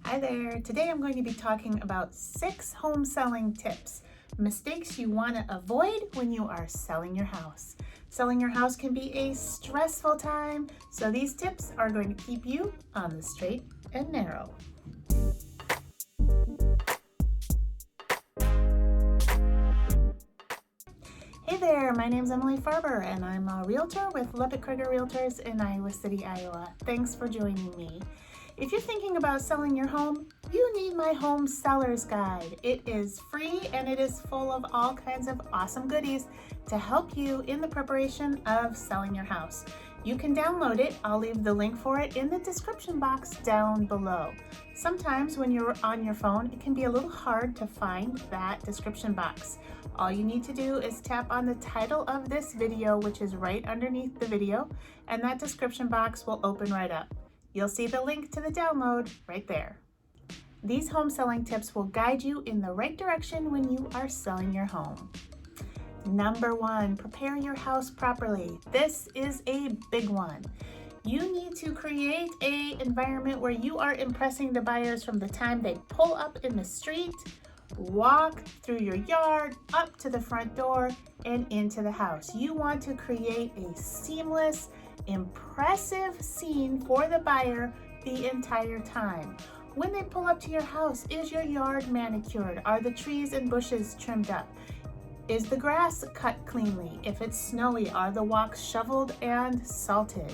Hi there. Today I'm going to be talking about 6 home selling tips, mistakes you want to avoid when you are selling your house. Selling your house can be a stressful time, so these tips are going to keep you on the straight and narrow. Hey there, my name's Emily Farber and I'm a realtor with Lubbock Krieger Realtors in Iowa City, Iowa. Thanks for joining me. If you're thinking about selling your home, you need my home seller's guide. It is free and it is full of all kinds of awesome goodies to help you in the preparation of selling your house. You can download it. I'll leave the link for it in the description box down below. Sometimes when you're on your phone, it can be a little hard to find that description box. All you need to do is tap on the title of this video, which is right underneath the video, and that description box will open right up. You'll see the link to the download right there. These home selling tips will guide you in the right direction when you are selling your home. Number 1, prepare your house properly. This is a big one. You need to create an environment where you are impressing the buyers from the time they pull up in the street, walk through your yard, up to the front door, and into the house. You want to create a seamless, impressive scene for the buyer the entire time. When they pull up to your house, is your yard manicured? Are the trees and bushes trimmed up? Is the grass cut cleanly? If it's snowy, are the walks shoveled and salted?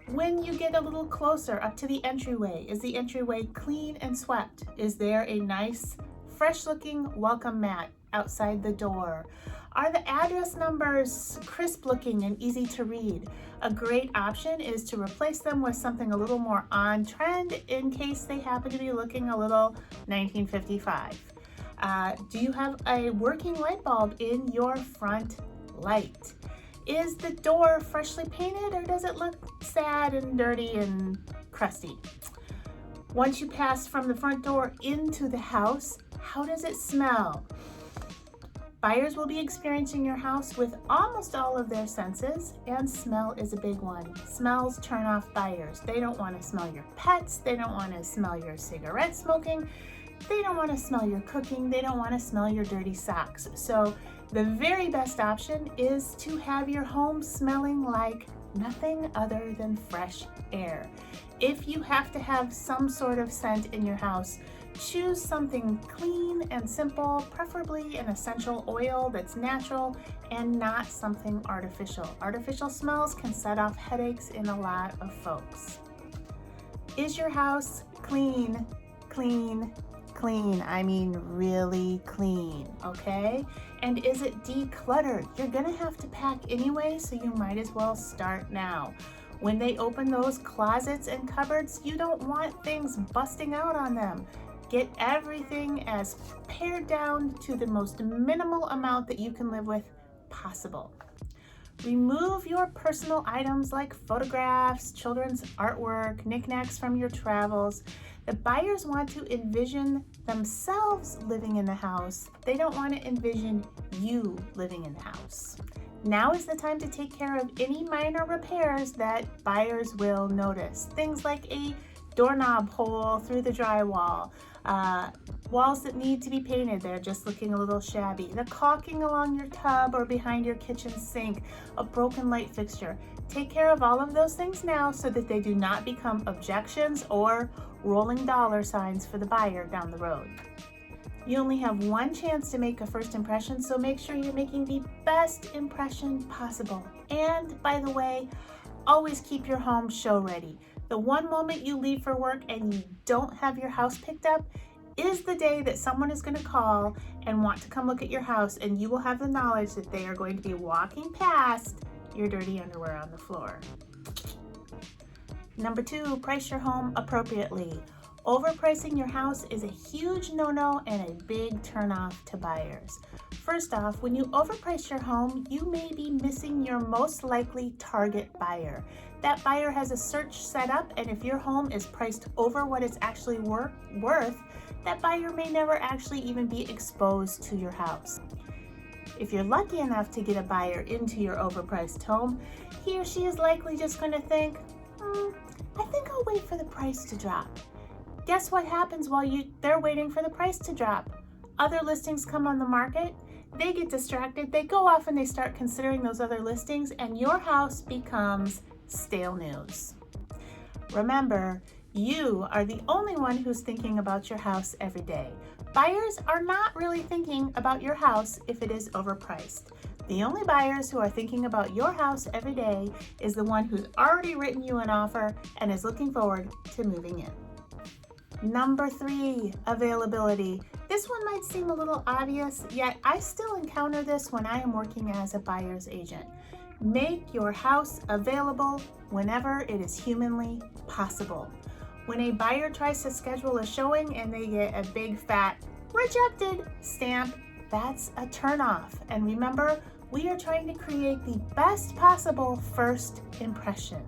When you get a little closer up to the entryway, is the entryway clean and swept? Is there a nice, fresh-looking welcome mat outside the door? Are the address numbers crisp looking and easy to read? A great option is to replace them with something a little more on trend in case they happen to be looking a little 1955. Do you have a working light bulb in your front light? Is the door freshly painted or does it look sad and dirty and crusty? Once you pass from the front door into the house, how does it smell? Buyers will be experiencing your house with almost all of their senses, and smell is a big one. Smells turn off buyers. They don't want to smell your pets. They don't want to smell your cigarette smoking. They don't want to smell your cooking. They don't want to smell your dirty socks. So the very best option is to have your home smelling like nothing other than fresh air. If you have to have some sort of scent in your house, choose something clean and simple, preferably an essential oil that's natural and not something artificial. Artificial smells can set off headaches in a lot of folks. Is your house clean? Clean. I mean really clean, okay? And is it decluttered? You're gonna have to pack anyway, so you might as well start now. When they open those closets and cupboards, you don't want things busting out on them. Get everything as pared down to the most minimal amount that you can live with possible. Remove your personal items like photographs, children's artwork, knickknacks from your travels. The buyers want to envision themselves living in the house. They don't want to envision you living in the house. Now is the time to take care of any minor repairs that buyers will notice. Things like a doorknob hole through the drywall, walls that need to be painted, they're just looking a little shabby, the caulking along your tub or behind your kitchen sink, a broken light fixture. Take care of all of those things now so that they do not become objections or rolling dollar signs for the buyer down the road. You only have one chance to make a first impression, so make sure you're making the best impression possible. And by the way, always keep your home show ready. The one moment you leave for work and you don't have your house picked up is the day that someone is going to call and want to come look at your house, and you will have the knowledge that they are going to be walking past your dirty underwear on the floor. Number 2, price your home appropriately. Overpricing your house is a huge no-no and a big turnoff to buyers. First off, when you overprice your home, you may be missing your most likely target buyer. That buyer has a search set up, and if your home is priced over what it's actually worth, that buyer may never actually even be exposed to your house. If you're lucky enough to get a buyer into your overpriced home, he or she is likely just going to think, I think I'll wait for the price to drop. Guess what happens while they're waiting for the price to drop? Other listings come on the market, they get distracted, they go off and they start considering those other listings, and your house becomes stale news. Remember, you are the only one who's thinking about your house every day. Buyers are not really thinking about your house if it is overpriced. The only buyers who are thinking about your house every day is the one who's already written you an offer and is looking forward to moving in. Number 3, availability. This one might seem a little obvious, yet I still encounter this when I am working as a buyer's agent. Make your house available whenever it is humanly possible. When a buyer tries to schedule a showing and they get a big fat rejected stamp, that's a turnoff. And remember, we are trying to create the best possible first impression.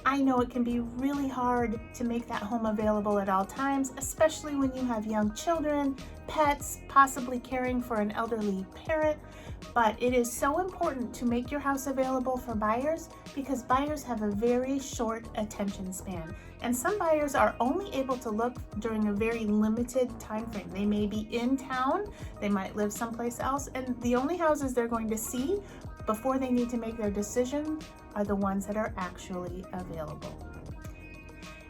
I know it can be really hard to make that home available at all times, especially when you have young children, pets, possibly caring for an elderly parent, but it is so important to make your house available for buyers because buyers have a very short attention span. And some buyers are only able to look during a very limited time frame. They may be in town, they might live someplace else, and the only houses they're going to see before they need to make their decision are the ones that are actually available.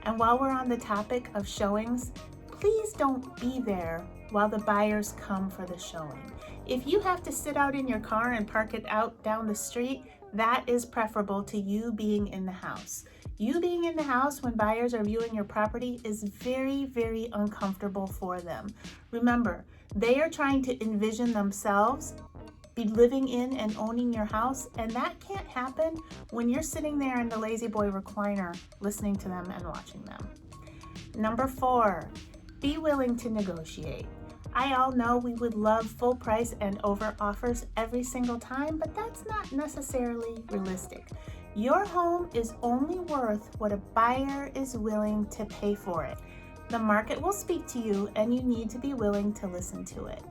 And while we're on the topic of showings, please don't be there while the buyers come for the showing. If you have to sit out in your car and park it out down the street, that is preferable to you being in the house. You being in the house when buyers are viewing your property is very, very uncomfortable for them. Remember, they are trying to envision themselves be living in and owning your house, and that can't happen when you're sitting there in the lazy boy recliner listening to them and watching them. Number 4, be willing to negotiate. I all know we would love full price and over offers every single time, but that's not necessarily realistic. Your home is only worth what a buyer is willing to pay for it. The market will speak to you, and you need to be willing to listen to it.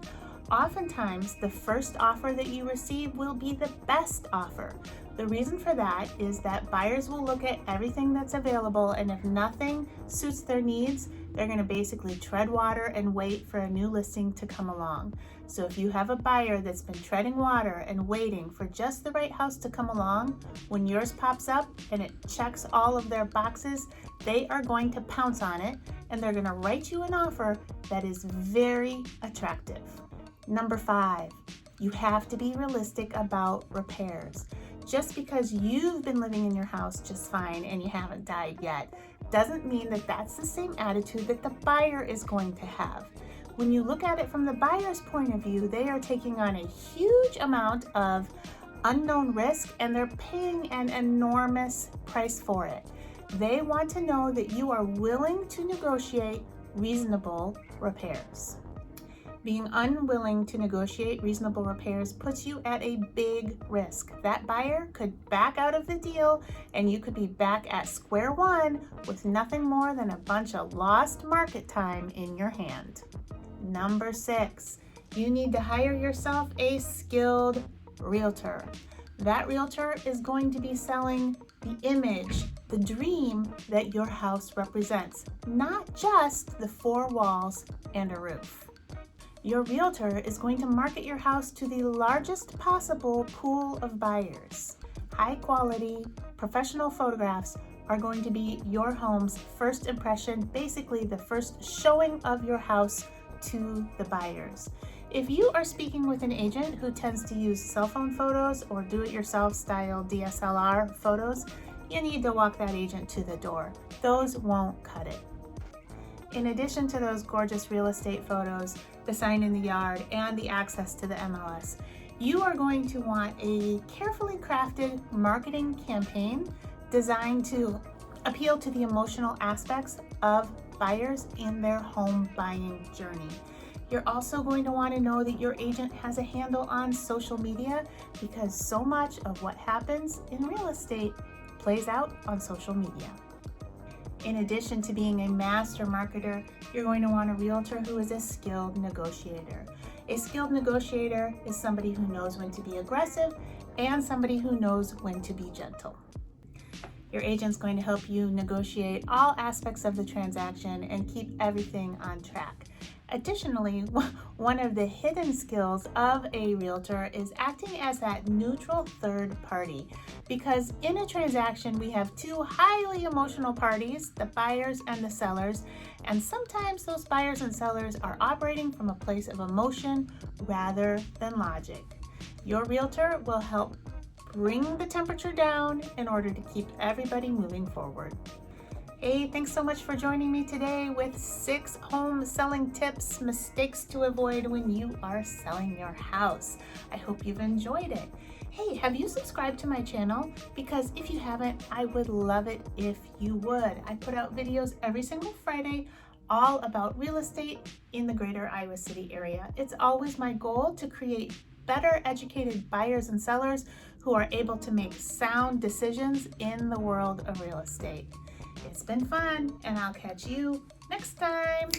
Oftentimes, the first offer that you receive will be the best offer. The reason for that is that buyers will look at everything that's available, and if nothing suits their needs, they're going to basically tread water and wait for a new listing to come along. So if you have a buyer that's been treading water and waiting for just the right house to come along, when yours pops up and it checks all of their boxes, they are going to pounce on it, and they're going to write you an offer that is very attractive. Number 5, you have to be realistic about repairs. Just because you've been living in your house just fine and you haven't died yet, doesn't mean that that's the same attitude that the buyer is going to have. When you look at it from the buyer's point of view, they are taking on a huge amount of unknown risk and they're paying an enormous price for it. They want to know that you are willing to negotiate reasonable repairs. Being unwilling to negotiate reasonable repairs puts you at a big risk. That buyer could back out of the deal and you could be back at square one with nothing more than a bunch of lost market time in your hand. Number 6, you need to hire yourself a skilled realtor. That realtor is going to be selling the image, the dream that your house represents, not just the 4 walls and a roof. Your realtor is going to market your house to the largest possible pool of buyers. High quality, professional photographs are going to be your home's first impression, basically the first showing of your house to the buyers. If you are speaking with an agent who tends to use cell phone photos or do-it-yourself style DSLR photos, you need to walk that agent to the door. Those won't cut it. In addition to those gorgeous real estate photos, the sign in the yard, and the access to the MLS, you are going to want a carefully crafted marketing campaign designed to appeal to the emotional aspects of buyers in their home buying journey. You're also going to want to know that your agent has a handle on social media because so much of what happens in real estate plays out on social media. In addition to being a master marketer, you're going to want a realtor who is a skilled negotiator. A skilled negotiator is somebody who knows when to be aggressive and somebody who knows when to be gentle. Your agent's going to help you negotiate all aspects of the transaction and keep everything on track. Additionally, one of the hidden skills of a realtor is acting as that neutral third party, because in a transaction we have two highly emotional parties, the buyers and the sellers, and sometimes those buyers and sellers are operating from a place of emotion rather than logic. Your realtor will help bring the temperature down in order to keep everybody moving forward. Hey, thanks so much for joining me today with 6 home selling tips, mistakes to avoid when you are selling your house. I hope you've enjoyed it. Hey, have you subscribed to my channel? Because if you haven't, I would love it if you would. I put out videos every single Friday all about real estate in the greater Iowa City area. It's always my goal to create better educated buyers and sellers who are able to make sound decisions in the world of real estate. It's been fun, and I'll catch you next time.